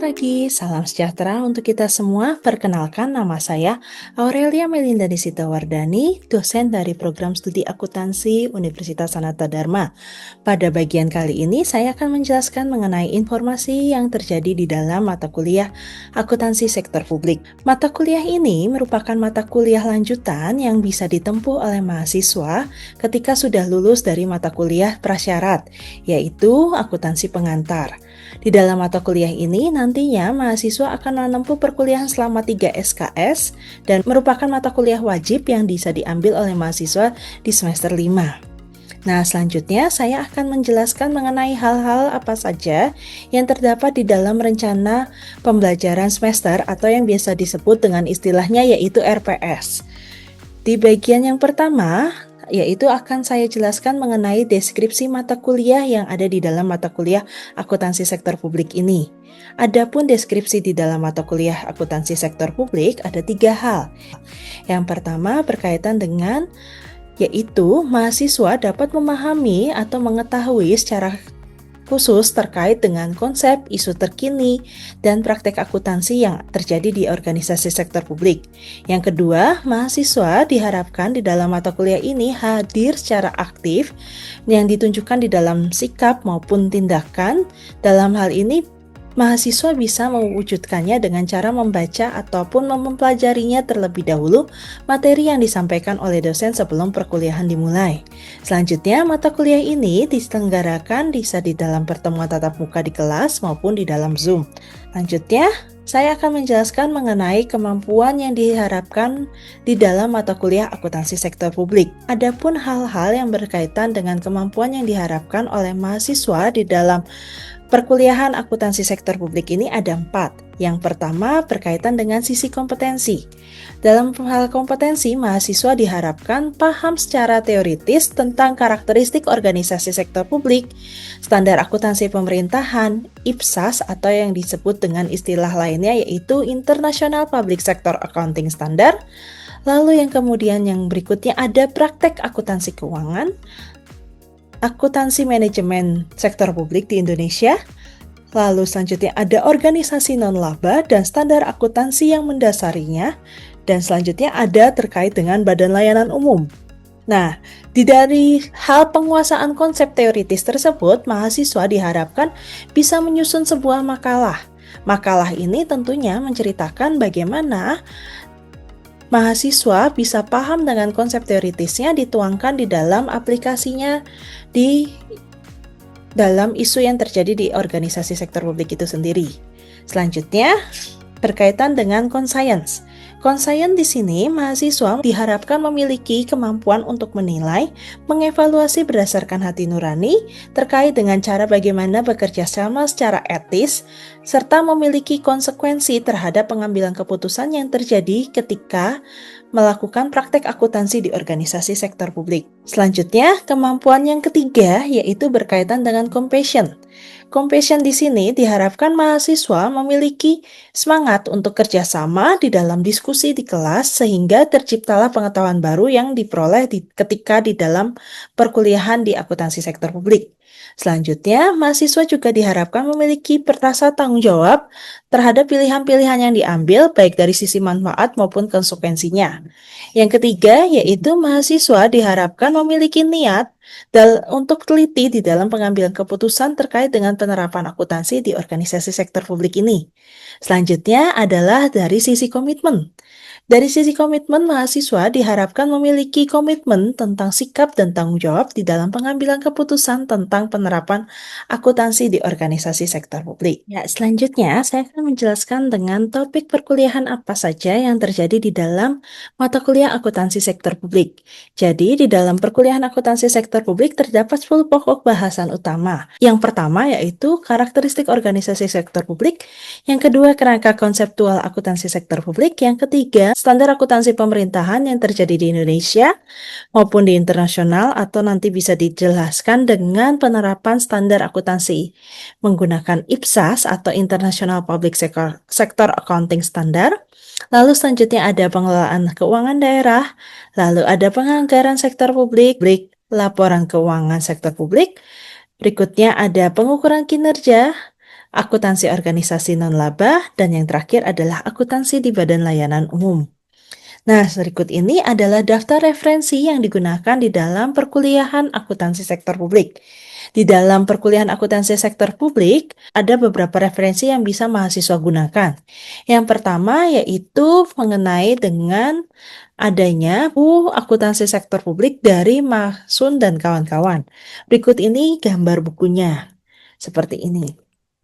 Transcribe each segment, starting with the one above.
Selamat pagi, salam sejahtera untuk kita semua. Perkenalkan, nama saya Aurelia Melinda Nisita Wardani, dosen dari program studi akuntansi Universitas Sanata Dharma. Pada bagian kali ini, saya akan menjelaskan mengenai informasi yang terjadi di dalam mata kuliah akuntansi sektor publik. Mata kuliah ini merupakan mata kuliah lanjutan yang bisa ditempuh oleh mahasiswa ketika sudah lulus dari mata kuliah prasyarat, yaitu akuntansi pengantar. Di dalam mata kuliah ini nantinya mahasiswa akan menempuh perkuliahan selama 3 SKS dan merupakan mata kuliah wajib yang bisa diambil oleh mahasiswa di semester 5. Nah, selanjutnya saya akan menjelaskan mengenai hal-hal apa saja yang terdapat di dalam rencana pembelajaran semester atau yang biasa disebut dengan istilahnya yaitu RPS. Di bagian yang pertama, yaitu akan saya jelaskan mengenai deskripsi mata kuliah yang ada di dalam mata kuliah akuntansi sektor publik ini. Adapun deskripsi di dalam mata kuliah akuntansi sektor publik ada 3 hal. Yang pertama berkaitan dengan yaitu mahasiswa dapat memahami atau mengetahui secara khusus terkait dengan konsep, isu terkini, dan praktek akuntansi yang terjadi di organisasi sektor publik. Yang kedua, mahasiswa diharapkan di dalam mata kuliah ini hadir secara aktif yang ditunjukkan di dalam sikap maupun tindakan. Dalam hal ini, mahasiswa bisa mewujudkannya dengan cara membaca ataupun mempelajarinya terlebih dahulu materi yang disampaikan oleh dosen sebelum perkuliahan dimulai. Selanjutnya, mata kuliah ini diselenggarakan bisa di dalam pertemuan tatap muka di kelas maupun di dalam Zoom. Lanjutnya, saya akan menjelaskan mengenai kemampuan yang diharapkan di dalam mata kuliah akuntansi sektor publik. Adapun hal-hal yang berkaitan dengan kemampuan yang diharapkan oleh mahasiswa di dalam perkuliahan akuntansi sektor publik ini ada 4. Yang pertama berkaitan dengan sisi kompetensi. Dalam hal kompetensi, mahasiswa diharapkan paham secara teoritis tentang karakteristik organisasi sektor publik, standar akuntansi pemerintahan, IPSAS atau yang disebut dengan istilah lainnya yaitu International Public Sector Accounting Standard. Lalu yang kemudian yang berikutnya ada praktek akuntansi keuangan, akuntansi manajemen sektor publik di Indonesia. Lalu selanjutnya ada organisasi non-laba dan standar akuntansi yang mendasarinya. Dan selanjutnya ada terkait dengan badan layanan umum. Nah, dari hal penguasaan konsep teoritis tersebut, mahasiswa diharapkan bisa menyusun sebuah makalah. Makalah ini tentunya menceritakan bagaimana mahasiswa bisa paham dengan konsep teoritisnya dituangkan di dalam aplikasinya di dalam isu yang terjadi di organisasi sektor publik itu sendiri. Selanjutnya, berkaitan dengan conscience. Conscience di sini mahasiswa diharapkan memiliki kemampuan untuk menilai, mengevaluasi berdasarkan hati nurani terkait dengan cara bagaimana bekerja sama secara etis, serta memiliki konsekuensi terhadap pengambilan keputusan yang terjadi ketika melakukan praktek akuntansi di organisasi sektor publik. Selanjutnya, kemampuan yang ketiga yaitu berkaitan dengan compassion. Compassion di sini diharapkan mahasiswa memiliki semangat untuk kerjasama di dalam diskusi di kelas sehingga terciptalah pengetahuan baru yang diperoleh ketika di dalam perkuliahan di akuntansi sektor publik. Selanjutnya, mahasiswa juga diharapkan memiliki rasa tanggung jawab terhadap pilihan-pilihan yang diambil baik dari sisi manfaat maupun konsekuensinya. Yang ketiga, yaitu mahasiswa diharapkan memiliki niat untuk teliti di dalam pengambilan keputusan terkait dengan penerapan akuntansi di organisasi sektor publik ini. Selanjutnya adalah dari sisi komitmen. Dari sisi komitmen, mahasiswa diharapkan memiliki komitmen tentang sikap dan tanggung jawab di dalam pengambilan keputusan tentang penerapan akuntansi di organisasi sektor publik. Ya, selanjutnya saya akan menjelaskan dengan topik perkuliahan apa saja yang terjadi di dalam mata kuliah akuntansi sektor publik. Jadi, di dalam perkuliahan akuntansi sektor publik terdapat 10 pokok bahasan utama. Yang pertama yaitu karakteristik organisasi sektor publik, yang kedua kerangka konseptual akuntansi sektor publik, yang ketiga standar akuntansi pemerintahan yang terjadi di Indonesia maupun di internasional atau nanti bisa dijelaskan dengan penerapan standar akuntansi menggunakan IPSAS atau International Public Sector Accounting Standard. Lalu selanjutnya ada pengelolaan keuangan daerah, lalu ada penganggaran sektor publik, laporan keuangan sektor publik. Berikutnya ada pengukuran kinerja, akuntansi organisasi non-laba, dan yang terakhir adalah akuntansi di badan layanan umum. Nah, berikut ini adalah daftar referensi yang digunakan di dalam perkuliahan akuntansi sektor publik. Di dalam perkuliahan akuntansi sektor publik, ada beberapa referensi yang bisa mahasiswa gunakan. Yang pertama yaitu mengenai dengan adanya buku akuntansi sektor publik dari Mahsun dan kawan-kawan. Berikut ini gambar bukunya, seperti ini.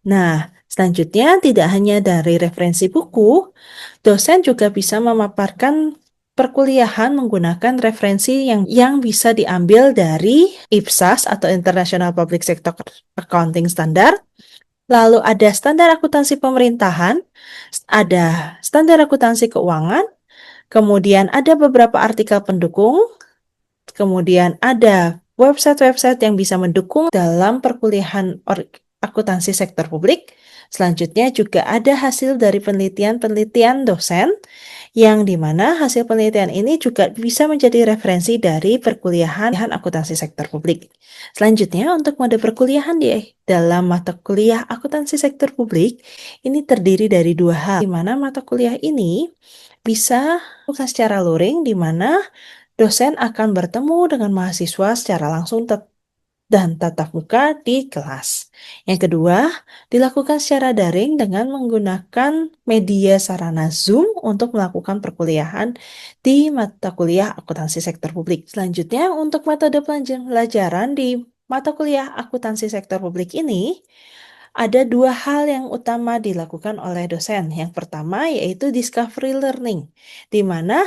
Nah, selanjutnya tidak hanya dari referensi buku, dosen juga bisa memaparkan perkuliahan menggunakan referensi yang bisa diambil dari IPSAS atau International Public Sector Accounting Standard. Lalu ada standar akuntansi pemerintahan, ada standar akuntansi keuangan, kemudian ada beberapa artikel pendukung, kemudian ada website-website yang bisa mendukung dalam perkuliahan akuntansi sektor publik. Selanjutnya juga ada hasil dari penelitian-penelitian dosen, yang dimana hasil penelitian ini juga bisa menjadi referensi dari perkuliahan akuntansi sektor publik. Selanjutnya, untuk mode perkuliahan di dalam mata kuliah akuntansi sektor publik, ini terdiri dari dua hal, di mana mata kuliah ini bisa bukan secara luring, di mana dosen akan bertemu dengan mahasiswa secara langsung dan tatap muka di kelas. Yang kedua, dilakukan secara daring dengan menggunakan media sarana Zoom untuk melakukan perkuliahan di mata kuliah akuntansi sektor publik. Selanjutnya, untuk metode pelajaran di mata kuliah akuntansi sektor publik ini, ada dua hal yang utama dilakukan oleh dosen. Yang pertama yaitu discovery learning, di mana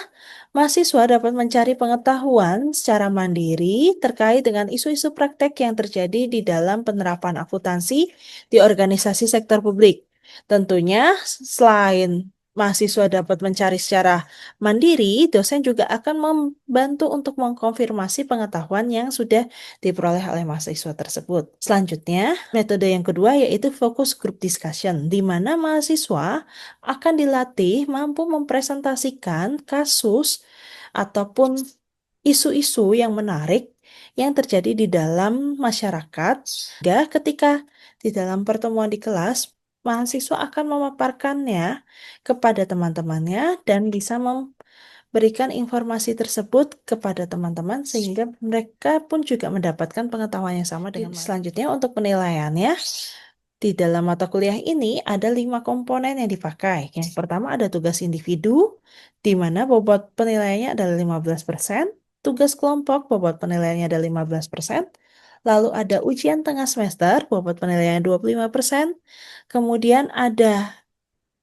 mahasiswa dapat mencari pengetahuan secara mandiri terkait dengan isu-isu praktek yang terjadi di dalam penerapan akuntansi di organisasi sektor publik. Tentunya, selain mahasiswa dapat mencari secara mandiri, dosen juga akan membantu untuk mengkonfirmasi pengetahuan yang sudah diperoleh oleh mahasiswa tersebut. Selanjutnya, metode yang kedua yaitu focus group discussion, di mana mahasiswa akan dilatih mampu mempresentasikan kasus ataupun isu-isu yang menarik yang terjadi di dalam masyarakat, sehingga ketika di dalam pertemuan di kelas, mahasiswa akan memaparkannya kepada teman-temannya dan bisa memberikan informasi tersebut kepada teman-teman sehingga mereka pun juga mendapatkan pengetahuan yang sama dengan mereka. Selanjutnya, untuk penilaiannya, di dalam mata kuliah ini ada 5 komponen yang dipakai. Yang pertama ada tugas individu, di mana bobot penilaiannya adalah 15%, tugas kelompok bobot penilaiannya ada 15%, lalu ada ujian tengah semester bobot penilaiannya 25%, kemudian ada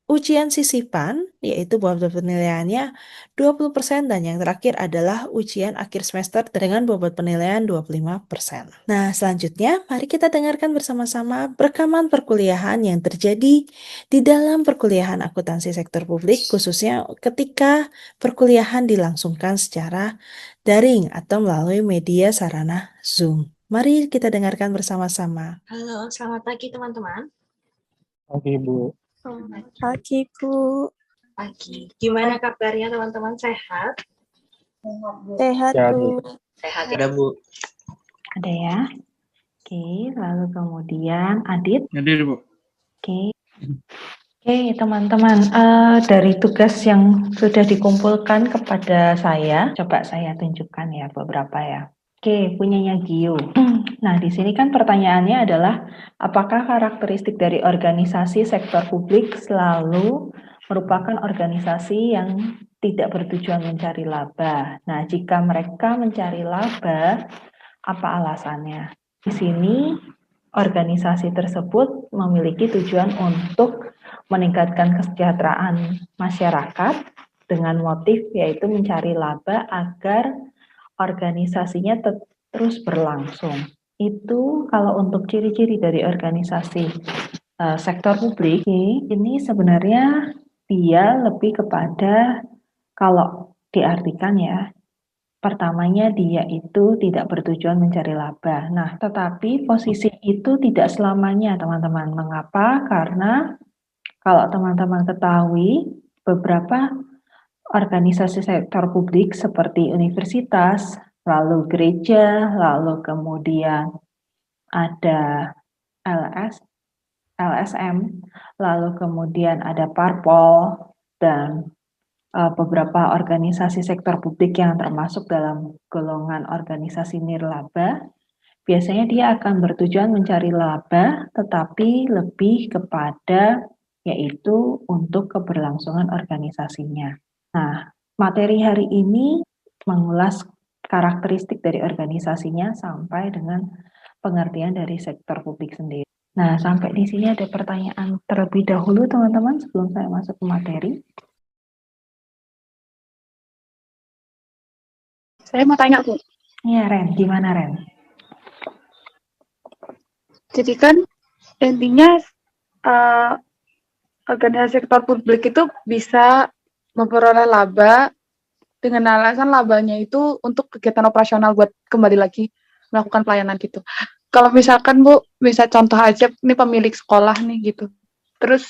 ujian sisipan, yaitu bobot penilaiannya 20%, dan yang terakhir adalah ujian akhir semester dengan bobot penilaian 25%. Nah, selanjutnya mari kita dengarkan bersama-sama rekaman perkuliahan yang terjadi di dalam perkuliahan akuntansi sektor publik, khususnya ketika perkuliahan dilangsungkan secara daring atau melalui media sarana Zoom. Mari kita dengarkan bersama-sama. Halo, selamat pagi teman-teman. Oke, Bu. Pagi, Bu. Pagi. Gimana kabarnya teman-teman? Sehat? Sehat, Sehat, Bu. Sehat Ada, Bu. Ada ya? Oke, lalu kemudian Adit. Hadir, Bu. Oke. Oke, teman-teman, dari tugas yang sudah dikumpulkan kepada saya, coba saya tunjukkan ya beberapa ya. Oke, punyanya Gio. Nah, di sini kan pertanyaannya adalah, apakah karakteristik dari organisasi sektor publik selalu merupakan organisasi yang tidak bertujuan mencari laba? Nah, jika mereka mencari laba, apa alasannya? Di sini, organisasi tersebut memiliki tujuan untuk meningkatkan kesejahteraan masyarakat dengan motif yaitu mencari laba agar organisasinya terus berlangsung. Itu kalau untuk ciri-ciri dari organisasi sektor publik, ini sebenarnya dia lebih kepada, kalau diartikan ya, pertamanya dia itu tidak bertujuan mencari laba. Nah, tetapi posisi itu tidak selamanya, teman-teman. Mengapa? Karena kalau teman-teman ketahui, beberapa organisasi sektor publik seperti universitas, lalu gereja, lalu kemudian ada LS, LSM, lalu kemudian ada parpol, dan beberapa organisasi sektor publik yang termasuk dalam golongan organisasi nirlaba. Biasanya dia akan bertujuan mencari laba, tetapi lebih kepada yaitu untuk keberlangsungan organisasinya. Nah, materi hari ini mengulas karakteristik dari organisasinya sampai dengan pengertian dari sektor publik sendiri. Nah, sampai di sini ada pertanyaan terlebih dahulu teman-teman sebelum saya masuk ke materi. Saya mau tanya, Bu. Ya, Ren, gimana Ren? Jadi kan intinya organisasi sektor publik itu bisa memperoleh laba dengan alasan labanya itu untuk kegiatan operasional buat kembali lagi melakukan pelayanan gitu. Kalau misalkan Bu, bisa contoh aja ini pemilik sekolah nih gitu. Terus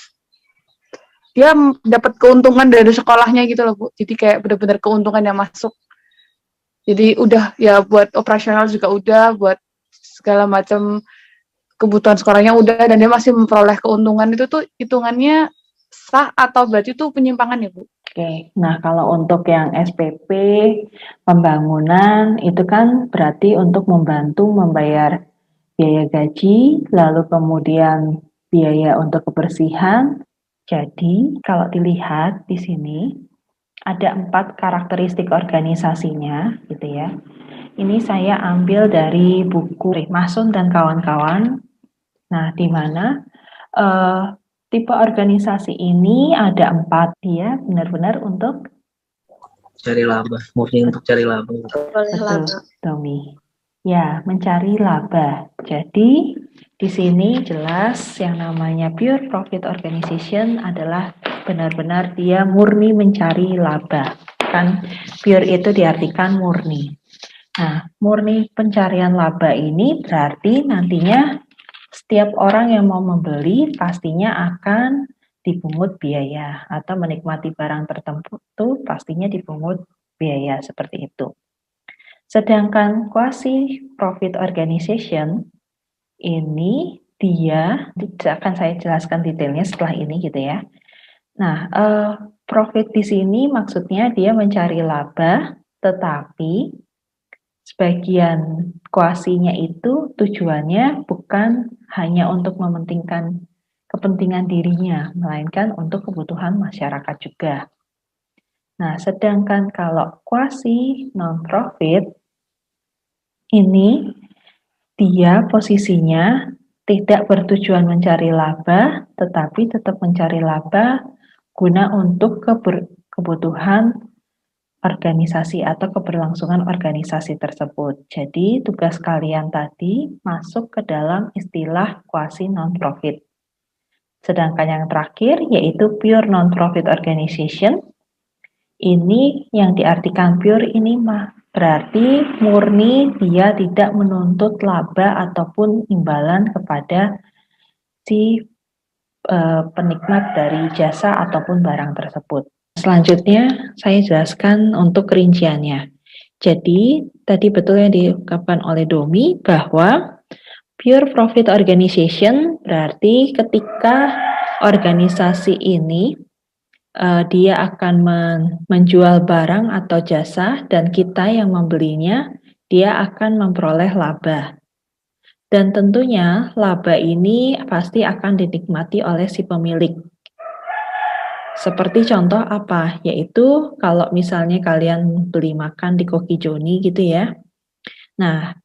dia dapat keuntungan dari sekolahnya gitu loh Bu. Jadi kayak benar-benar keuntungan yang masuk. Jadi udah ya buat operasional juga udah, buat segala macam kebutuhan sekolahnya udah, dan dia masih memperoleh keuntungan, itu tuh hitungannya sah atau berarti itu penyimpangan ya Bu? Oke, nah kalau untuk yang SPP pembangunan itu kan berarti untuk membantu membayar biaya gaji, lalu kemudian biaya untuk kebersihan. Jadi kalau dilihat di sini ada 4 karakteristik organisasinya gitu ya. Ini saya ambil dari buku Masun dan kawan-kawan. Nah, di mana tipe organisasi ini ada 4, dia benar-benar untuk cari laba, murni untuk cari laba. betul, Tommy. Ya, mencari laba. Jadi di sini jelas yang namanya pure profit organization adalah benar-benar dia murni mencari laba. Kan pure itu diartikan murni. Nah, murni pencarian laba ini berarti nantinya setiap orang yang mau membeli pastinya akan dipungut biaya atau menikmati barang tertentu pastinya dipungut biaya seperti itu. Sedangkan quasi profit organization ini dia akan saya jelaskan detailnya setelah ini gitu ya. Nah, profit di sini maksudnya dia mencari laba, tetapi sebagian kuasinya itu tujuannya bukan hanya untuk mementingkan kepentingan dirinya, melainkan untuk kebutuhan masyarakat juga. Nah, sedangkan kalau kuasi non-profit, ini dia posisinya tidak bertujuan mencari laba, tetapi tetap mencari laba guna untuk kebutuhan organisasi atau keberlangsungan organisasi tersebut. Jadi tugas kalian tadi masuk ke dalam istilah quasi non-profit. Sedangkan yang terakhir yaitu pure non-profit organization. Ini yang diartikan pure ini berarti murni dia tidak menuntut laba ataupun imbalan kepada si penikmat dari jasa ataupun barang tersebut. Selanjutnya, saya jelaskan untuk rinciannya. Jadi, tadi betul yang diungkapkan oleh Domi bahwa pure profit organization berarti ketika organisasi ini dia akan menjual barang atau jasa dan kita yang membelinya, dia akan memperoleh laba. Dan tentunya laba ini pasti akan dinikmati oleh si pemilik. Seperti contoh apa? Yaitu kalau misalnya kalian beli makan di Koki Joni gitu ya. Nah,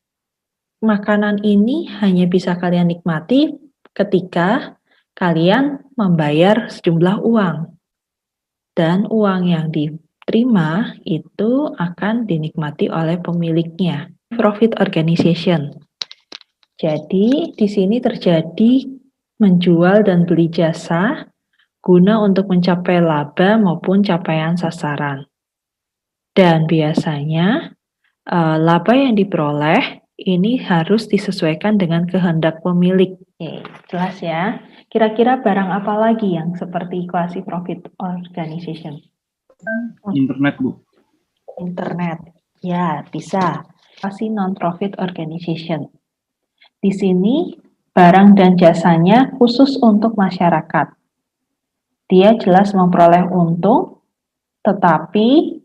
makanan ini hanya bisa kalian nikmati ketika kalian membayar sejumlah uang. Dan uang yang diterima itu akan dinikmati oleh pemiliknya. Profit organization. Jadi, di sini terjadi menjual dan beli jasa guna untuk mencapai laba maupun capaian sasaran. Dan biasanya laba yang diperoleh ini harus disesuaikan dengan kehendak pemilik. Oke, jelas ya. Kira-kira barang apa lagi yang seperti quasi profit organization? Internet, Bu. Internet. Ya, bisa. Quasi non-profit organization. Di sini barang dan jasanya khusus untuk masyarakat. Dia jelas memperoleh untung, tetapi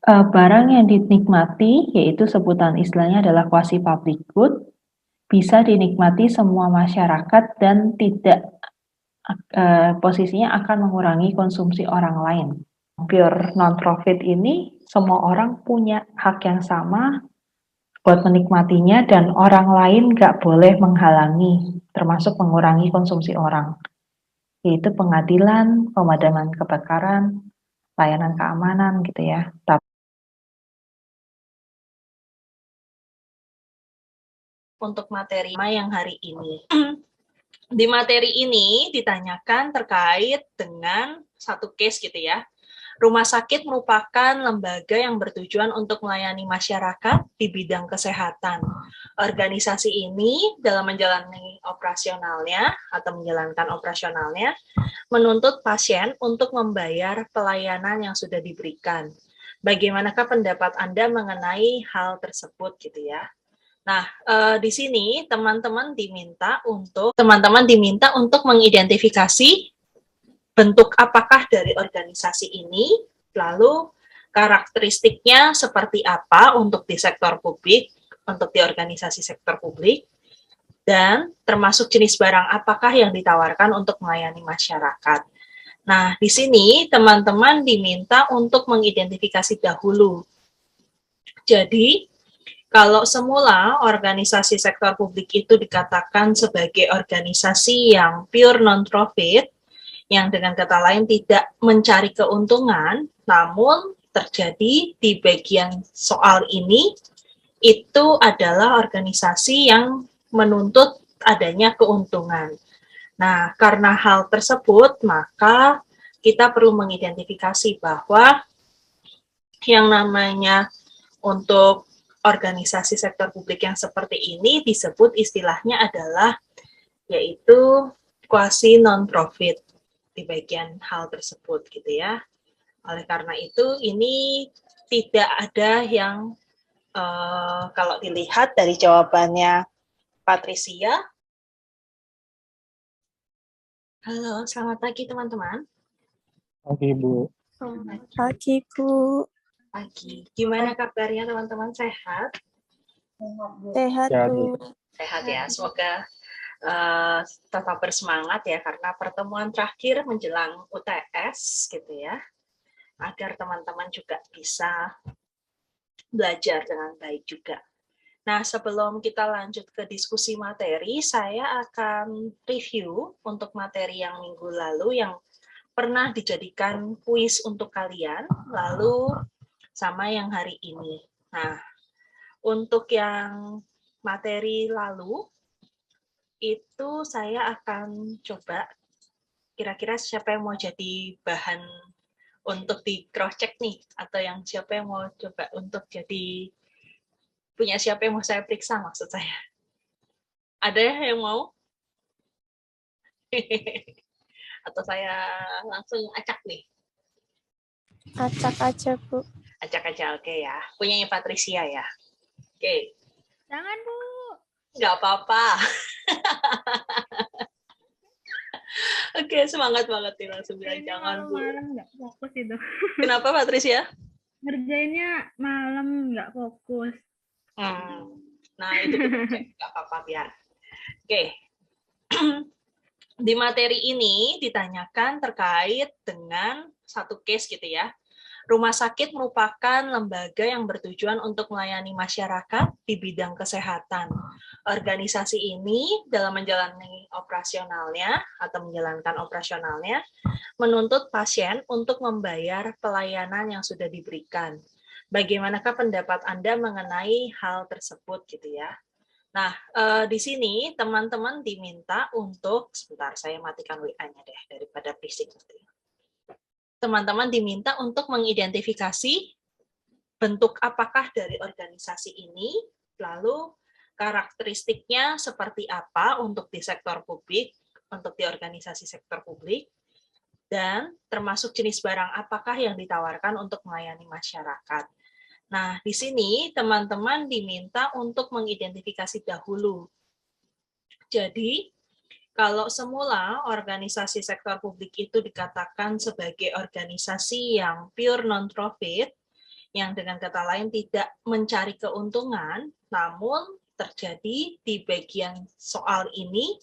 barang yang dinikmati, yaitu sebutan istilahnya adalah quasi public good, bisa dinikmati semua masyarakat dan tidak posisinya akan mengurangi konsumsi orang lain. Pure non-profit ini semua orang punya hak yang sama buat menikmatinya dan orang lain nggak boleh menghalangi, termasuk mengurangi konsumsi orang, yaitu pengadilan, pemadaman kebakaran, layanan keamanan gitu ya. Untuk materi yang hari ini. Di materi ini ditanyakan terkait dengan satu case gitu ya. Rumah sakit merupakan lembaga yang bertujuan untuk melayani masyarakat di bidang kesehatan. Organisasi ini dalam menjalani operasionalnya atau menjalankan operasionalnya menuntut pasien untuk membayar pelayanan yang sudah diberikan. Bagaimanakah pendapat Anda mengenai hal tersebut gitu ya? Nah, di sini teman-teman diminta untuk mengidentifikasi bentuk apakah dari organisasi ini, lalu karakteristiknya seperti apa untuk di sektor publik, untuk di organisasi sektor publik, dan termasuk jenis barang apakah yang ditawarkan untuk melayani masyarakat. Nah, di sini teman-teman diminta untuk mengidentifikasi dahulu. Jadi, kalau semula organisasi sektor publik itu dikatakan sebagai organisasi yang pure non-profit, yang dengan kata lain tidak mencari keuntungan, namun terjadi di bagian soal ini, itu adalah organisasi yang menuntut adanya keuntungan. Nah, karena hal tersebut, maka kita perlu mengidentifikasi bahwa yang namanya untuk organisasi sektor publik yang seperti ini disebut istilahnya adalah yaitu quasi non-profit di bagian hal tersebut gitu ya. Oleh karena itu ini tidak ada yang kalau dilihat dari jawabannya Patricia. Halo, selamat pagi teman-teman. Oke, Bu. Pagi, Bu. Pagi. Gimana kabarnya teman-teman? Sehat? Sehat, Ya, Bu. Sehat ya. Semoga tetap bersemangat ya karena pertemuan terakhir menjelang UTS gitu ya. Agar teman-teman juga bisa belajar dengan baik juga. Nah, sebelum kita lanjut ke diskusi materi, saya akan review untuk materi yang minggu lalu yang pernah dijadikan kuis untuk kalian, lalu sama yang hari ini. Nah, untuk yang materi lalu, itu saya akan coba kira-kira siapa yang mau jadi bahan untuk di cross check nih, atau yang siapa yang mau coba untuk jadi punya siapa yang mau saya periksa maksud saya. Ada yang mau? Atau saya langsung acak nih? Acak aja, Bu. Acak aja, oke ya. Punyanya Patricia ya. Oke. Jangan, Bu. Nggak apa-apa. Oke, semangat banget nih langsung bilang Kayaknya jangan, Bu. malam nggak fokus itu. Kenapa, Patricia? Ngerjainnya malam nggak fokus. Nah, itu nggak apa-apa, biar. Oke. Di materi ini ditanyakan terkait dengan satu case gitu ya. Rumah sakit merupakan lembaga yang bertujuan untuk melayani masyarakat di bidang kesehatan. Organisasi ini dalam menjalani operasionalnya atau menjalankan operasionalnya menuntut pasien untuk membayar pelayanan yang sudah diberikan. Bagaimanakah pendapat Anda mengenai hal tersebut gitu ya? Nah, di sini teman-teman diminta untuk, sebentar saya matikan WA-nya deh daripada berisik. Teman-teman diminta untuk mengidentifikasi bentuk apakah dari organisasi ini, lalu karakteristiknya seperti apa untuk di sektor publik, untuk di organisasi sektor publik, dan termasuk jenis barang apakah yang ditawarkan untuk melayani masyarakat. Nah, di sini teman-teman diminta untuk mengidentifikasi dahulu. Jadi, kalau semula organisasi sektor publik itu dikatakan sebagai organisasi yang pure non-profit, yang dengan kata lain tidak mencari keuntungan, namun terjadi di bagian soal ini,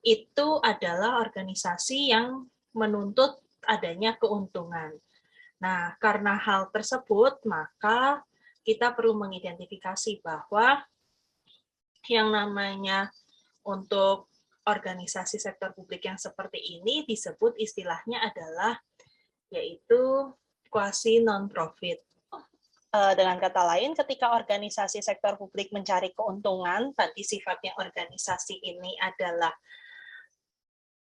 itu adalah organisasi yang menuntut adanya keuntungan. Nah, karena hal tersebut, maka kita perlu mengidentifikasi bahwa yang namanya untuk organisasi sektor publik yang seperti ini disebut istilahnya adalah yaitu quasi non-profit. Dengan kata lain, ketika organisasi sektor publik mencari keuntungan, tadi sifatnya organisasi ini adalah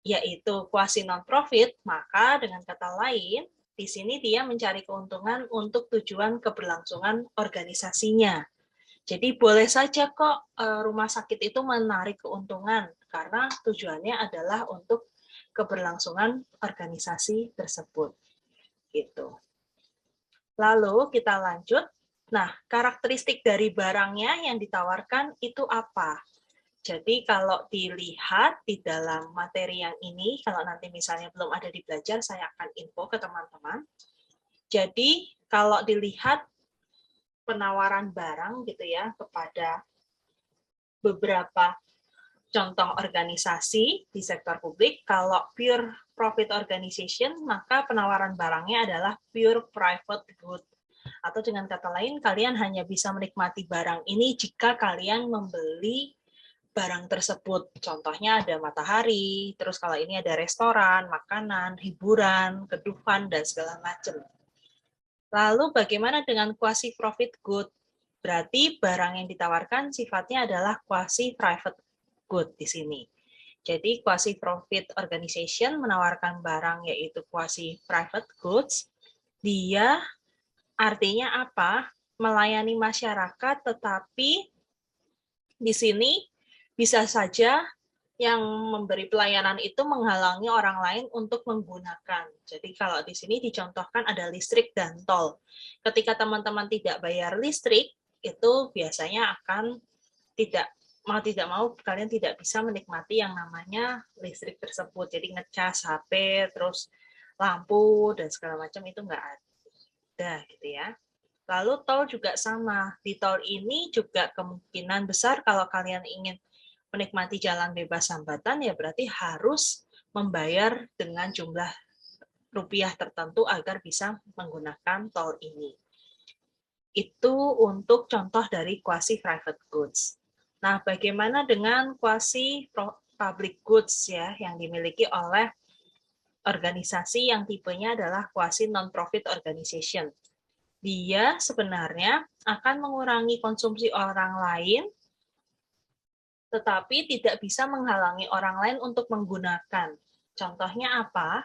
yaitu quasi non-profit, maka dengan kata lain, di sini dia mencari keuntungan untuk tujuan keberlangsungan organisasinya. Jadi boleh saja kok rumah sakit itu menarik keuntungan karena tujuannya adalah untuk keberlangsungan organisasi tersebut. Gitu. Lalu kita lanjut. Nah, karakteristik dari barangnya yang ditawarkan itu apa? Jadi kalau dilihat di dalam materi yang ini, kalau nanti misalnya belum ada di belajar, saya akan info ke teman-teman. Jadi kalau dilihat penawaran barang gitu ya kepada beberapa contoh organisasi di sektor publik, kalau pure profit organization, maka penawaran barangnya adalah pure private good. Atau dengan kata lain, kalian hanya bisa menikmati barang ini jika kalian membeli barang tersebut. Contohnya ada matahari, terus kalau ini ada restoran, makanan, hiburan, kedupan, dan segala macam. Lalu bagaimana dengan quasi profit good? Berarti barang yang ditawarkan sifatnya adalah quasi private good di sini. Jadi quasi profit organization menawarkan barang yaitu quasi private goods. Dia artinya apa? Melayani masyarakat, tetapi di sini bisa saja yang memberi pelayanan itu menghalangi orang lain untuk menggunakan. Jadi kalau di sini dicontohkan ada listrik dan tol. Ketika teman-teman tidak bayar listrik, itu biasanya akan tidak mau kalian tidak bisa menikmati yang namanya listrik tersebut. Jadi ngecas HP, terus lampu dan segala macam itu nggak ada gitu ya. Lalu tol juga sama. Di tol ini juga kemungkinan besar kalau kalian ingin menikmati jalan bebas hambatan, ya berarti harus membayar dengan jumlah rupiah tertentu agar bisa menggunakan tol ini. Itu untuk contoh dari quasi private goods. Nah, bagaimana dengan quasi public goods ya yang dimiliki oleh organisasi yang tipenya adalah quasi non-profit organization? Dia sebenarnya akan mengurangi konsumsi orang lain, tetapi tidak bisa menghalangi orang lain untuk menggunakan. Contohnya apa?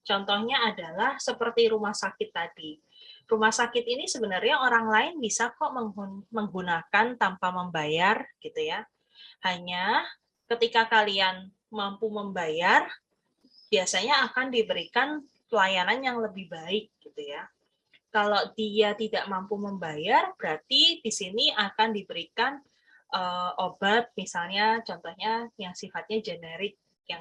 Contohnya adalah seperti rumah sakit tadi. Rumah sakit ini sebenarnya orang lain bisa kok menggunakan tanpa membayar, gitu ya. Hanya ketika kalian mampu membayar, biasanya akan diberikan pelayanan yang lebih baik, gitu ya. Kalau dia tidak mampu membayar, berarti di sini akan diberikan obat, misalnya contohnya yang sifatnya generik, yang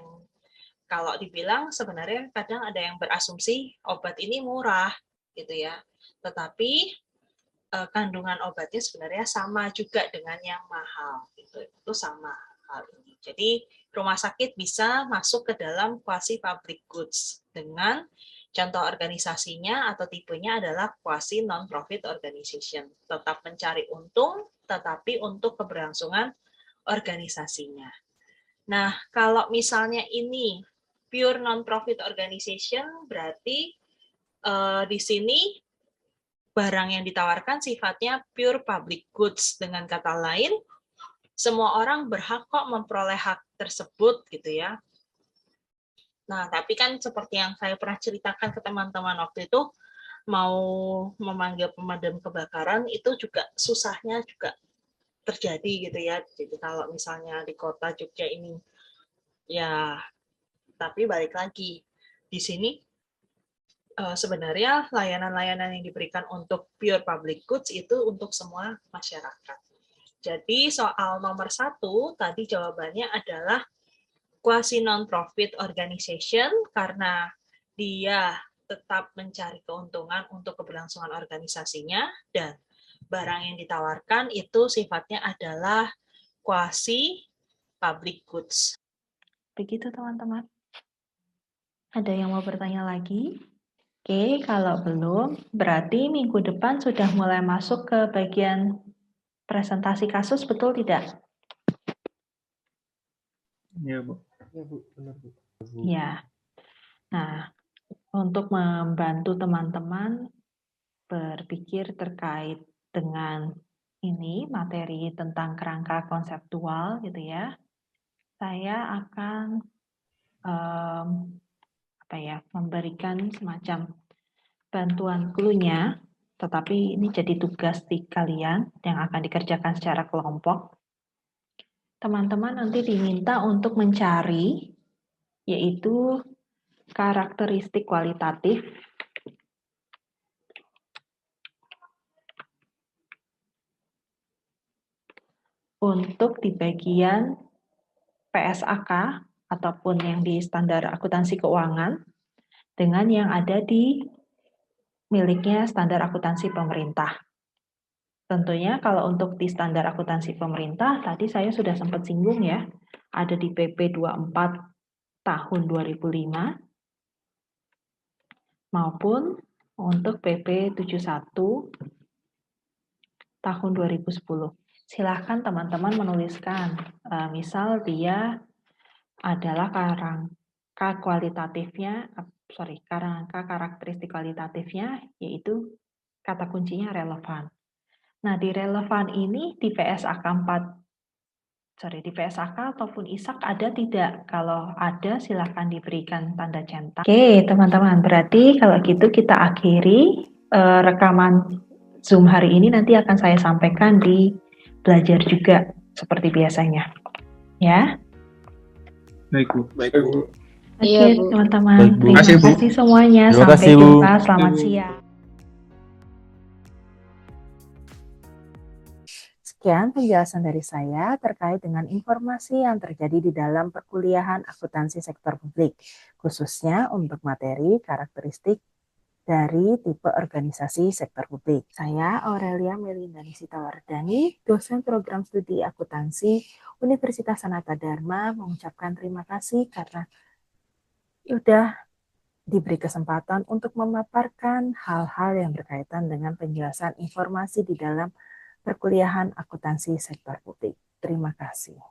kalau dibilang sebenarnya kadang ada yang berasumsi obat ini murah, gitu ya. Tetapi kandungan obatnya sebenarnya sama juga dengan yang mahal, gitu. Itu sama hal ini. Jadi rumah sakit bisa masuk ke dalam quasi public goods dengan contoh organisasinya atau tipenya adalah quasi non-profit organization. Tetap mencari untung, tetapi untuk keberlangsungan organisasinya. Nah, kalau misalnya ini pure non-profit organization, berarti di sini barang yang ditawarkan sifatnya pure public goods. Dengan kata lain, semua orang berhak kok memperoleh hak tersebut, gitu ya. Nah, tapi kan seperti yang saya pernah ceritakan ke teman-teman waktu itu, mau memanggil pemadam kebakaran itu juga susahnya juga terjadi gitu ya. Jadi kalau misalnya di kota Jogja ini, ya, tapi balik lagi, di sini sebenarnya layanan-layanan yang diberikan untuk pure public goods itu untuk semua masyarakat. Jadi soal nomor 1 tadi jawabannya adalah quasi non-profit organization karena dia tetap mencari keuntungan untuk keberlangsungan organisasinya dan barang yang ditawarkan itu sifatnya adalah quasi public goods. Begitu teman-teman. Ada yang mau bertanya lagi? Oke, kalau belum, berarti minggu depan sudah mulai masuk ke bagian presentasi kasus, betul tidak? Iya, Bu. Iya, Bu. Benar, Bu. Ya. Nah, untuk membantu teman-teman berpikir terkait dengan ini, materi tentang kerangka konseptual gitu ya, saya akan memberikan semacam bantuan clue-nya, tetapi ini jadi tugas di kalian yang akan dikerjakan secara kelompok. Teman-teman nanti diminta untuk mencari, yaitu karakteristik kualitatif untuk di bagian PSAK ataupun yang di standar akuntansi keuangan dengan yang ada di miliknya standar akuntansi pemerintah. Tentunya kalau untuk di standar akuntansi pemerintah, tadi saya sudah sempat singgung ya, ada di PP 24 tahun 2005, maupun untuk PP 71 tahun 2010. Silahkan teman-teman menuliskan, misal dia adalah kerangka karakteristik kualitatifnya, yaitu kata kuncinya relevan. Nah, di relevan ini di PSAK ataupun ISAK ada tidak? Kalau ada, silakan diberikan tanda centang. Oke, teman-teman, berarti kalau gitu kita akhiri rekaman Zoom hari ini. Nanti akan saya sampaikan di belajar juga seperti biasanya. Ya. Baik, Bu. Baik, Bu. Oke, teman-teman. Baik, Bu. Terima Terima kasih, Bu. kasih semuanya. Terima Sampai kasih, Bu. jumpa. Selamat siang. Sekian penjelasan dari saya terkait dengan informasi yang terjadi di dalam perkuliahan akuntansi sektor publik, khususnya untuk materi karakteristik dari tipe organisasi sektor publik. Saya Aurelia Melinda Nisitawardani, dosen program studi akuntansi Universitas Sanata Dharma, mengucapkan terima kasih karena sudah diberi kesempatan untuk memaparkan hal-hal yang berkaitan dengan penjelasan informasi di dalam perkuliahan akuntansi sektor publik. Terima kasih.